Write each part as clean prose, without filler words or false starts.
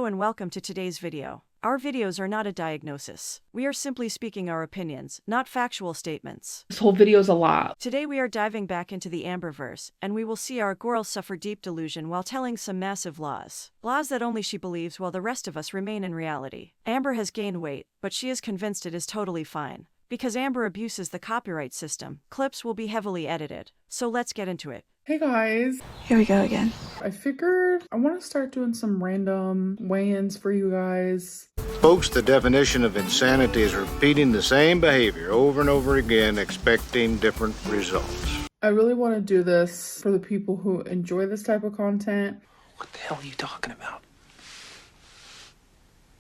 and welcome to today's video. Our videos are not a diagnosis. We are simply speaking our opinions, not factual statements. This whole video is a lot. Today we are diving back into the Amberverse, and we will see our girl suffer deep delusion while telling some massive lies. Lies that only she believes while the rest of us remain in reality. Amber has gained weight, but she is convinced it is totally fine. Because Amber abuses the copyright system, clips will be heavily edited. So let's get into it. Hey guys. Here we go again. I figured I want to start doing some random weigh-ins for you guys. Folks, the definition of insanity is repeating the same behavior over and over again, expecting different results. I really want to do this for the people who enjoy this type of content. What the hell are you talking about?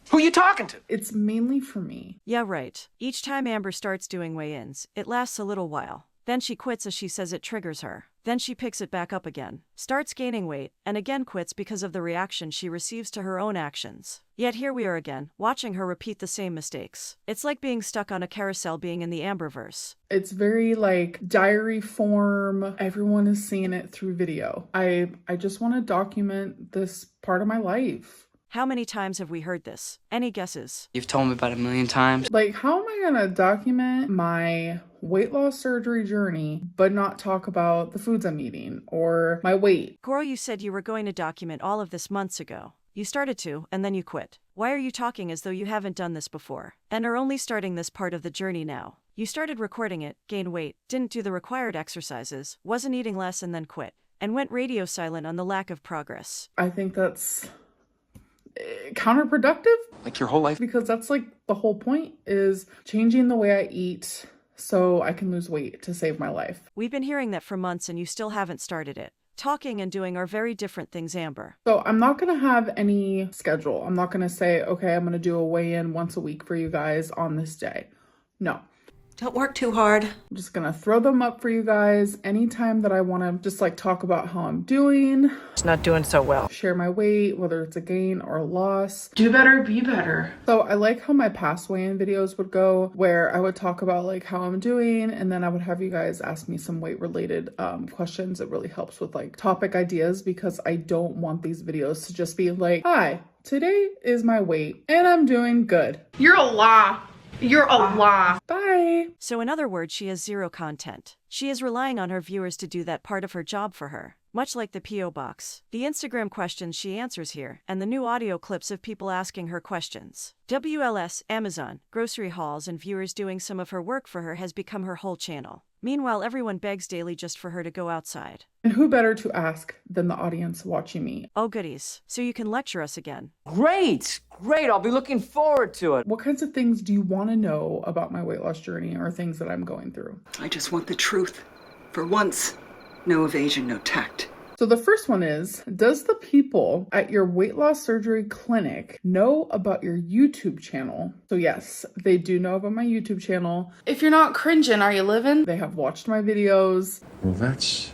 Who are you talking to? It's mainly for me. Yeah, right. Each time Amber starts doing weigh-ins, it lasts a little while. Then she quits as she says it triggers her. Then she picks it back up again, starts gaining weight, and again quits because of the reaction she receives to her own actions. Yet here we are again, watching her repeat the same mistakes. It's like being stuck on a carousel being in the Amberverse. It's very like diary form. Everyone is seeing it through video. I just want to document this part of my life. How many times have we heard this? Any guesses? You've told me about 1,000,000 times. Like, how am I gonna document my weight loss surgery journey, but not talk about the foods I'm eating or my weight? Girl, you said you were going to document all of this months ago. You started to, and then you quit. Why are you talking as though you haven't done this before, and are only starting this part of the journey now? You started recording it, gained weight, didn't do the required exercises, wasn't eating less and then quit, and went radio silent on the lack of progress. I think that's counterproductive. Like your whole life? Because that's like the whole point, is changing the way I eat so I can lose weight to save my life. We've been hearing that for months and you still haven't started it. Talking and doing are very different things, Amber. So I'm not going to have any schedule. I'm not going to say, okay, I'm going to do a weigh-in once a week for you guys on this day. No. Don't work too hard. I'm just gonna throw them up for you guys anytime that I want to just like talk about how I'm doing. It's not doing so well. Share my weight, whether it's a gain or a loss. Do better, be better. So I like how my past weigh-in videos would go, where I would talk about like how I'm doing, and then I would have you guys ask me some weight related questions. It really helps with like topic ideas, because I don't want these videos to just be like, hi, today is my weight and I'm doing good. You're a lie. You're a lie. Bye. So in other words, she has zero content. She is relying on her viewers to do that part of her job for her. Much like the P.O. Box, the Instagram questions she answers here, and the new audio clips of people asking her questions. WLS, Amazon, grocery hauls, and viewers doing some of her work for her has become her whole channel. Meanwhile, everyone begs daily just for her to go outside. And who better to ask than the audience watching me? Oh goodies, so you can lecture us again. Great! Great, I'll be looking forward to it. What kinds of things do you want to know about my weight loss journey, or things that I'm going through? I just want the truth. For once, no evasion, no tact. So the first one is, does the people at your weight loss surgery clinic know about your YouTube channel? So yes, they do know about my YouTube channel. If you're not cringing, are you living? They have watched my videos. Well, that's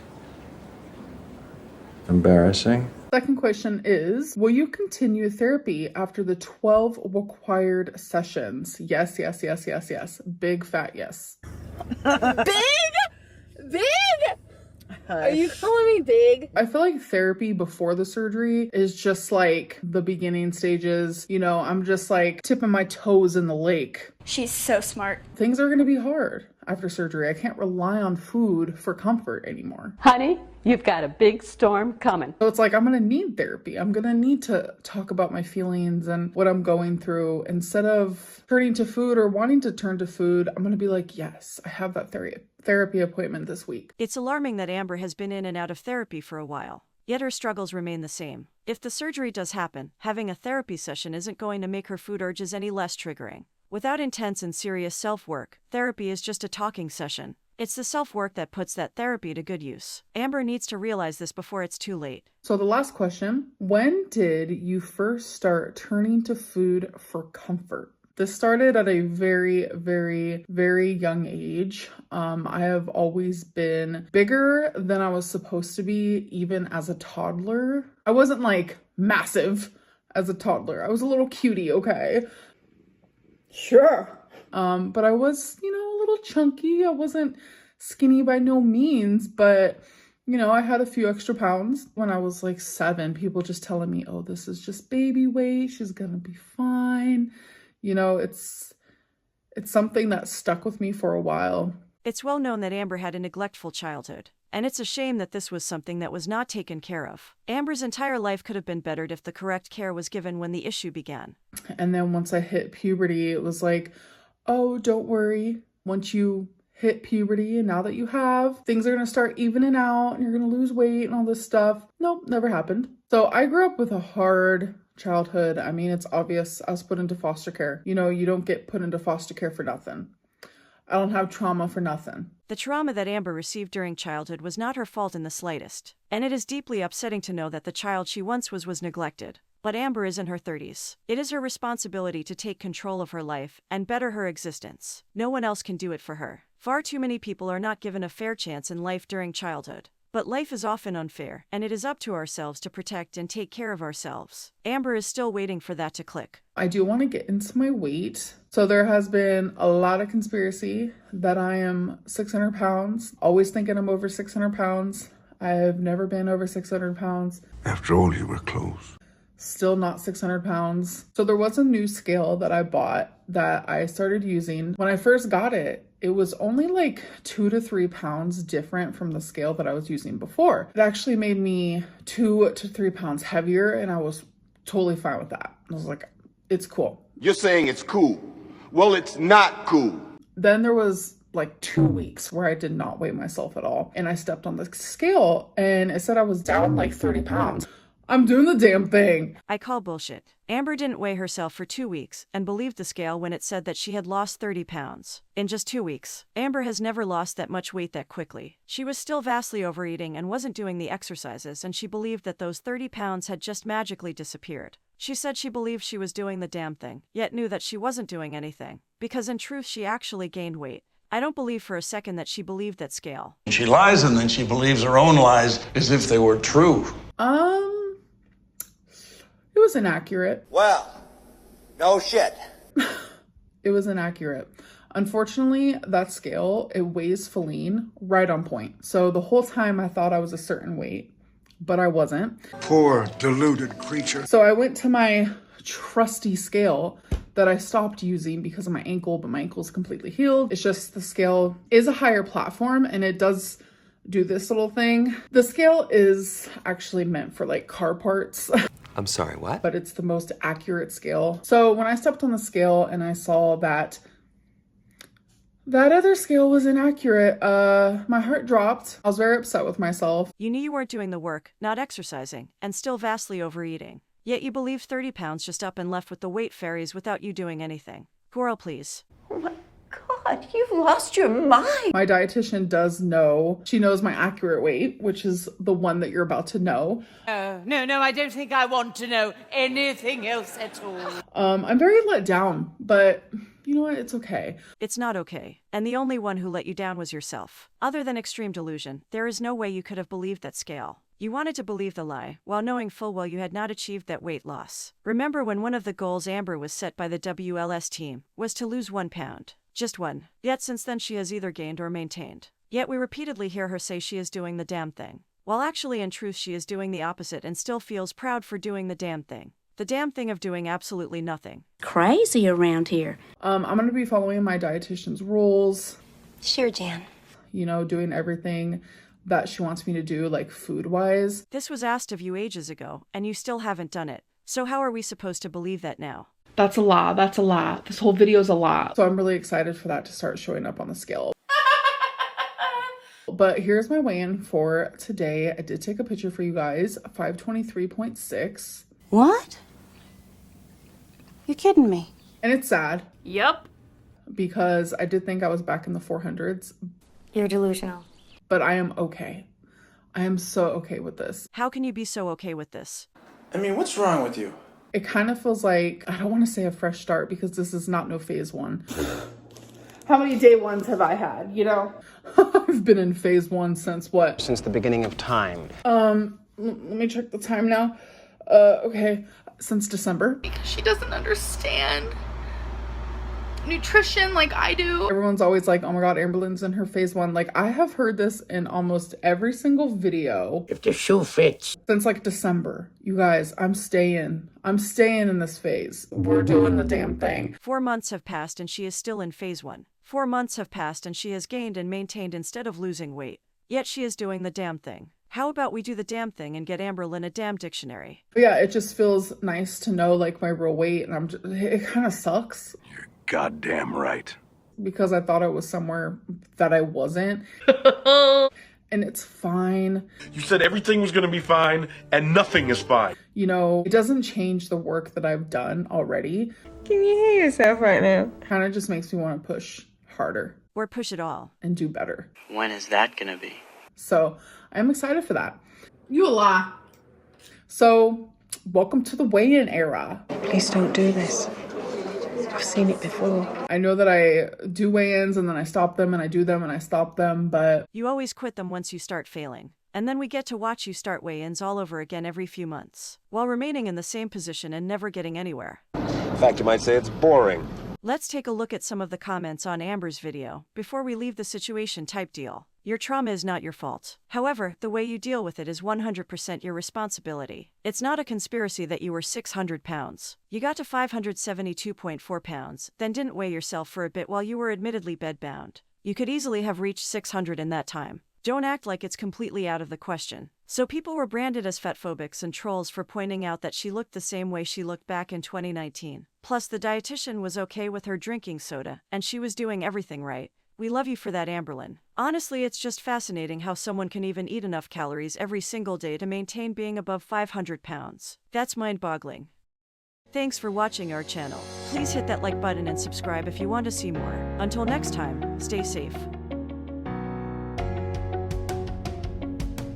embarrassing. Second question is, will you continue therapy after the 12 required sessions? Yes, yes, yes, yes, yes. Big fat yes. Big? Are you calling me big? I feel like therapy before the surgery is just like the beginning stages. You know, I'm just like tipping my toes in the lake. She's so smart. Things are going to be hard after surgery. I can't rely on food for comfort anymore. Honey, you've got a big storm coming. So it's like, I'm going to need therapy. I'm going to need to talk about my feelings and what I'm going through. Instead of turning to food or wanting to turn to food, I'm going to be like, yes, I have that therapy appointment this week. It's alarming that Amber has been in and out of therapy for a while. Yet her struggles remain the same. If the surgery does happen, having a therapy session isn't going to make her food urges any less triggering. Without intense and serious self-work, therapy is just a talking session. It's the self-work that puts that therapy to good use. Amber needs to realize this before it's too late. So the last question, when did you first start turning to food for comfort? This started at a very, very, very young age. I have always been bigger than I was supposed to be, even as a toddler. I wasn't like massive as a toddler. I was a little cutie, okay? Sure. But I was, a little chunky. I wasn't skinny by no means, but You know, I had a few extra pounds when I was like 7. People just telling me, oh, this is just baby weight. She's gonna be fine. You know, it's something that stuck with me for a while. It's well known that Amber had a neglectful childhood, and it's a shame that this was something that was not taken care of. Amber's entire life could have been bettered if the correct care was given when the issue began. And then once I hit puberty, it was like, oh, don't worry. Once you hit puberty and now that you have, things are going to start evening out and you're going to lose weight and all this stuff. Nope, never happened. So I grew up with a hard childhood. I mean, it's obvious. I was put into foster care. You know, you don't get put into foster care for nothing. I don't have trauma for nothing. The trauma that Amber received during childhood was not her fault in the slightest, and it is deeply upsetting to know that the child she once was neglected. But Amber is in her 30s. It is her responsibility to take control of her life and better her existence. No one else can do it for her. Far too many people are not given a fair chance in life during childhood. But life is often unfair, and it is up to ourselves to protect and take care of ourselves. Amber is still waiting for that to click. I do want to get into my weight. So there has been a lot of conspiracy that I am 600 pounds. Always thinking I'm over 600 pounds. I have never been over 600 pounds. After all, you were close. Still not 600 pounds. So there was a new scale that I bought that I started using. When I first got it, it was only like 2 to 3 pounds different from the scale that I was using before. It actually made me 2 to 3 pounds heavier, and I was totally fine with that. I was like, it's cool. You're saying it's cool. Well, it's not cool. Then there was like 2 weeks where I did not weigh myself at all. And I stepped on the scale and it said I was down like 30 pounds. I'm doing the damn thing. I call bullshit. Amber didn't weigh herself for 2 weeks and believed the scale when it said that she had lost 30 pounds. In just 2 weeks, Amber has never lost that much weight that quickly. She was still vastly overeating and wasn't doing the exercises, and she believed that those 30 pounds had just magically disappeared. She said she believed she was doing the damn thing, yet knew that she wasn't doing anything, because in truth she actually gained weight. I don't believe for a second that she believed that scale. She lies and then she believes her own lies as if they were true. It was inaccurate. Well, no shit. It was inaccurate. Unfortunately, that scale, it weighs Feline right on point. So the whole time I thought I was a certain weight, but I wasn't. Poor deluded creature. So I went to my trusty scale that I stopped using because of my ankle, but my ankle's completely healed. It's just the scale is a higher platform and it does do this little thing. The scale is actually meant for like car parts. I'm sorry, what? But it's the most accurate scale. So when I stepped on the scale and I saw that other scale was inaccurate, my heart dropped. I was very upset with myself. You knew you weren't doing the work, not exercising, and still vastly overeating. Yet you believed 30 pounds just up and left with the weight fairies without you doing anything. Girl, please. Oh my God, you've lost your mind. My dietitian does know. She knows my accurate weight, which is the one that you're about to know. No, I don't think I want to know anything else at all. I'm very let down, but you know what? It's okay. It's not okay. And the only one who let you down was yourself. Other than extreme delusion, there is no way you could have believed that scale. You wanted to believe the lie, while knowing full well you had not achieved that weight loss. Remember when one of the goals Amber was set by the WLS team was to lose 1 pound. Just one. Yet since then she has either gained or maintained. Yet we repeatedly hear her say she is doing the damn thing. While actually in truth she is doing the opposite and still feels proud for doing the damn thing. The damn thing of doing absolutely nothing. Crazy around here. I'm going to be following my dietitian's rules. Sure, Jan. You know, doing everything that she wants me to do, like food-wise. This was asked of you ages ago, and you still haven't done it. So how are we supposed to believe that now? That's a lie. That's a lie. This whole video is a lie. So I'm really excited for that to start showing up on the scale. But here's my weigh-in for today. I did take a picture for you guys. 523.6. What? You're kidding me. And it's sad. Yep. Because I did think I was back in the 400s. You're delusional. But I am okay. I am so okay with this. How can you be so okay with this? I mean, what's wrong with you? It kind of feels like, I don't want to say a fresh start because this is not no phase 1. How many day ones have I had, you know? I've been in phase 1 since what? Since the beginning of time. Let me check the time now. Okay, since December. Because she doesn't understand. nutrition like I do. Everyone's always like, oh my god, Amberlynn's in her phase 1. Like, I have heard this in almost every single video. If the shoe fits. Since like December. You guys, I'm staying in this phase. We're doing the damn thing. 4 months have passed and she is still in phase 1. 4 months have passed and she has gained and maintained instead of losing weight. Yet she is doing the damn thing. How about we do the damn thing and get Amberlynn a damn dictionary? But yeah, it just feels nice to know like my real weight, and it kind of sucks. You're goddamn right. Because I thought it was somewhere that I wasn't. And it's fine. You said everything was going to be fine, and nothing is fine. You know, it doesn't change the work that I've done already. Can you hear yourself right now? Kind of just makes me want to push harder. Or push it all. And do better. When is that gonna be? So, I'm excited for that. You a lie. So, welcome to the weigh-in era. Please don't do this. I've seen it before. I know that I do weigh-ins and then I stop them and I do them and I stop them, but... You always quit them once you start failing. And then we get to watch you start weigh-ins all over again every few months, while remaining in the same position and never getting anywhere. In fact, you might say it's boring. Let's take a look at some of the comments on Amber's video before we leave the situation type deal. Your trauma is not your fault. However, the way you deal with it is 100% your responsibility. It's not a conspiracy that you were 600 pounds. You got to 572.4 pounds, then didn't weigh yourself for a bit while you were admittedly bedbound. You could easily have reached 600 in that time. Don't act like it's completely out of the question. So people were branded as fatphobics and trolls for pointing out that she looked the same way she looked back in 2019. Plus, the dietitian was okay with her drinking soda, and she was doing everything right. We love you for that, Amberlynn. Honestly, it's just fascinating how someone can even eat enough calories every single day to maintain being above 500 pounds. That's mind-boggling. Thanks for watching our channel. Please hit that like button and subscribe if you want to see more. Until next time, stay safe.